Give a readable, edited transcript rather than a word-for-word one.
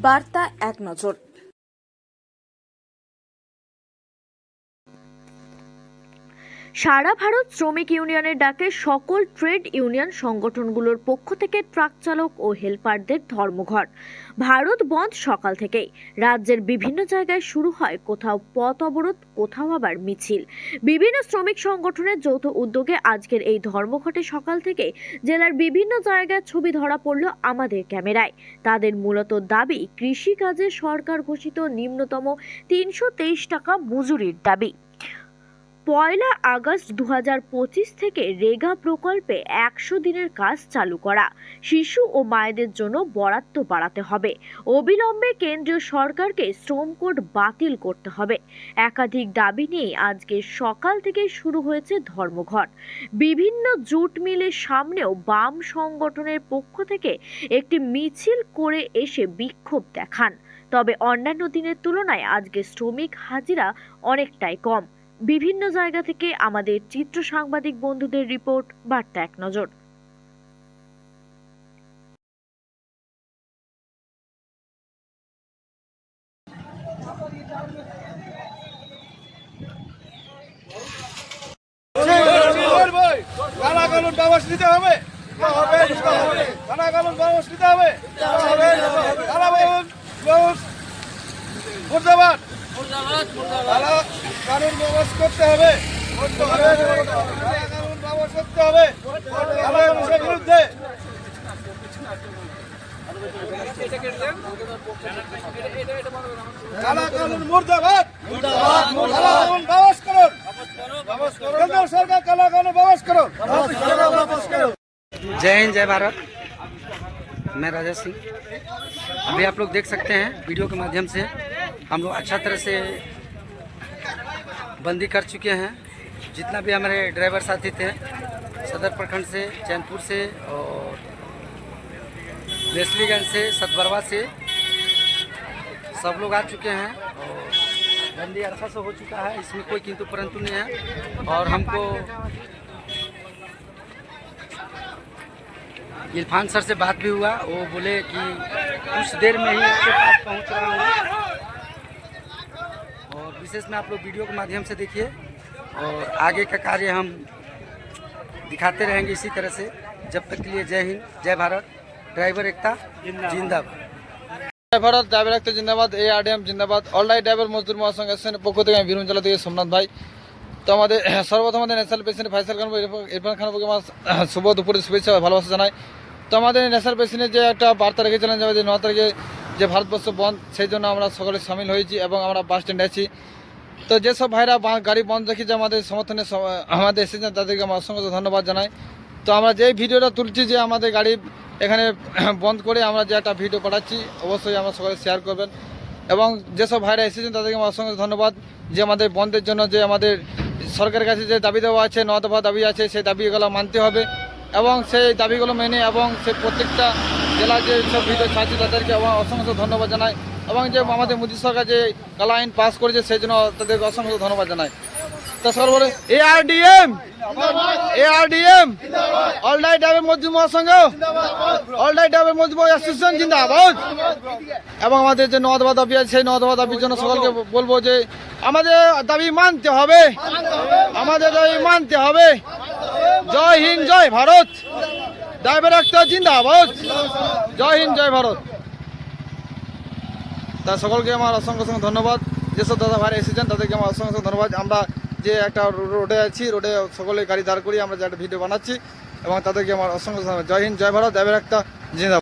বার্তা এক নজর। সারা ভারত শ্রমিক ইউনিয়নের ডাকে সকল ট্রেড ইউনিয়ন সংগঠনগুলোর পক্ষ থেকে ট্রাক চালক ও হেলপারদের ধর্মঘট। ভারত বন্ধ সকাল থেকেই রাজ্যের বিভিন্ন জায়গায় শুরু হয় কোথাও পথ অবরোধ, কোথাও আবার মিছিল। বিভিন্ন শ্রমিক সংগঠনের যৌথ উদ্যোগে আজকের এই ধর্মঘটে সকাল থেকে জেলার বিভিন্ন জায়গায় ছবি ধরা পড়ল আমাদের ক্যামেরায়। তাদের মূলত দাবি কৃষিকাজে সরকার ঘোষিত নিম্নতম ৩২৩ টাকা মজুরির দাবি। ১ আগস্ট ২০২৫ থেকে রেগা প্রকল্পে ১০০ দিনের কাজ চালু করা, শিশু ও মায়েদের জন্য বরাদ্দ বাড়াতে হবে, অবিলম্বে কেন্দ্রীয় সরকারকে শ্রম কোড বাতিল করতে হবে। একাধিক দাবি নিয়ে আজকে সকাল থেকে শুরু হয়েছে ধর্মঘট। বিভিন্ন জুট মিলের সামনেও বাম সংগঠনের পক্ষ থেকে একটি মিছিল করে এসে বিক্ষোভ দেখান। তবে অন্যান্য দিনের তুলনায় আজকে শ্রমিক হাজিরা অনেকটাই কম। বিভিন্ন জায়গা থেকে আমাদের চিত্র সাংবাদিক বন্ধুদের রিপোর্ট, বার্তা এক নজর। কানুন ব্যবস্থা করতে হবে, কানুন ব্যবস্থা করতে হবে মানুষের বিরুদ্ধে। কালা কানুন মুর্দাবাদ, কালা কানুন ব্যবস্থা করুন, কেন্দ্র সরকার কালা কানুন ব্যবস্থা করুন। जय हिंद, जय भारत। मैं राजा सिंह। अभी आप लोग देख सकते हैं वीडियो के माध्यम से हम लोग अच्छा तरह से बंदी कर चुके हैं। जितना भी हमारे ड्राइवर साथी थे सदर प्रखंड से, चैनपुर से और लेस्लीगंज से, सतबरवा से, सब लोग आ चुके हैं और बंदी अच्छा से हो चुका है। इसमें कोई किंतु परंतु नहीं है। और हमको इरफान सर से बात भी हुआ, वो बोले कि कुछ देर में ही आपके पास पहुंच रहा हूँ। और विशेष में आप लोग वीडियो के माध्यम से देखिए और आगे का कार्य हम दिखाते रहेंगे इसी तरह से। जब तक के लिए जय हिंद, जय भारत। ड्राइवर एकता जिंदाबाद। जय भारत, ड्राइवर एकता जिंदाबाद, ARDM जिंदाबाद। অলরাইট ড্রাইভার মজদুর মহাসংঘ এসএনের পক্ষ থেকে আমি বীরভূম জেলা থেকে সোমনাথ ভাই। তো আমাদের সর্বপ্রথম আমাদের ন্যাশনাল প্রেসিডেন্ট ফাইসাল খান ইরফান খানের পক্ষে আমার শুভ দুপুরের শুভেচ্ছা ভালোবাসা জানাই। তো আমাদের ন্যাশনাল প্রেসিডেন্ট যে একটা বার্তা রেখেছিলেন যে ৯ তারিখে যে ভারতবর্ষ বন্ধ, সেই জন্য আমরা সকলে সামিল হয়েছি এবং আমরা বাস স্ট্যান্ডে আছি। তো যেসব ভাইরা গাড়ি বন্ধ রেখে যে আমাদের সমর্থনে আমাদের এসেছেন তাদেরকে আমার অসংখ্য ধন্যবাদ জানাই। তো আমরা যেই ভিডিওটা তুলছি যে আমাদের গাড়ি এখানে বন্ধ করে আমরা যে একটা ভিডিও পাঠাচ্ছি, অবশ্যই আমরা সকলে শেয়ার করবেন। এবং যেসব ভাইরা এসেছেন তাদেরকে আমার অসংখ্য ধন্যবাদ যে আমাদের বন্ধের জন্য যে আমাদের সরকারের কাছে যে দাবি দেওয়া আছে, 9 দফা দাবি আছে, সেই দাবিগুলো মানতে হবে এবং সেই দাবিগুলো মেনে এবং সে প্রত্যেকটা জেলার যে সব ভিডিও ছাড়ছে তাদেরকে অসংখ্য ধন্যবাদ জানাই। এবং যে আমাদের মোদী সরকার যে কালা আইন পাস করেছে সেই জন্য তাদেরকে অসংখ্য ধন্যবাদ জানাই। তো সর্বোপরি ARDM অলরাইট ড্রাইভার মজদুর মহাসংঘ, অলরাইট ড্রাইভার মজদুর অ্যাসোসিয়েশন জিন্দাবাদ। এবং আমাদের যে 9 দফা দাবি আছে সেই 9 দফা দাবির জন্য সকলকে বলবো যে আমাদের দাবি মানতে হবে, আমাদের দাবি মানতে হবে। জয় হিন্দ, জয় ভারত। ড্রাইভার একতা জিন্দাবাদ। জয় হিন্দ, জয় ভারত। তা সকলকে আমার অসংখ্য ধন্যবাদ। যেসব দাদা ভাই এসেছেন তাদেরকে আমার অসংখ্য ধন্যবাদ। আমরা যে একটা রোডে আছি, রোডে সকলে গাড়ি দাঁড় করিয়ে আমরা যে একটা ভিডিও বানাচ্ছি এবং তাদেরকে আমার অসংখ্য ধন্যবাদ। জয় হিন্দ, জয় ভারত। ড্রাইভার একতা জিন্দাবাদ।